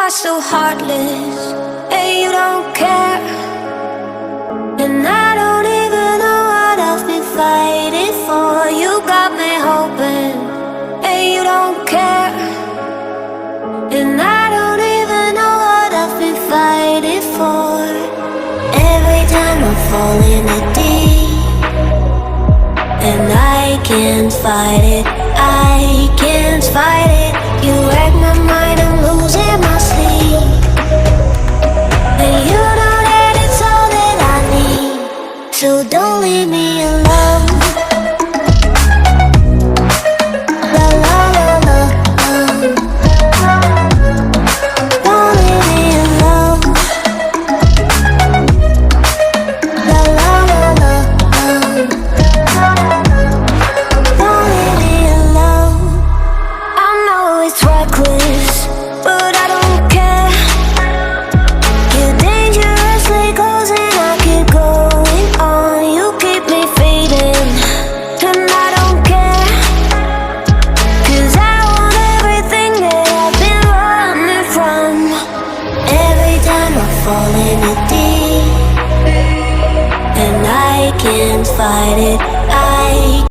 are so heartless, and you don't care. And I don't even know what I've been fighting for. You got me hoping, and you don't care. And I don't even know what I've been fighting for. Every time I fall in the deep, and I can't fight it, I can't fight it. You wreck my mind, I'm losing my sleep. And you know that it's all that I need, so don't leave me alone. La la la la, don't leave me alone. La la la la, don't leave me alone. I know it's reckless, but I don't care. You're dangerously close and I keep going on. You keep me fading, and I don't care. 'Cause I want everything that I've been running from. Every time I fall in the deep, and I can't fight it, I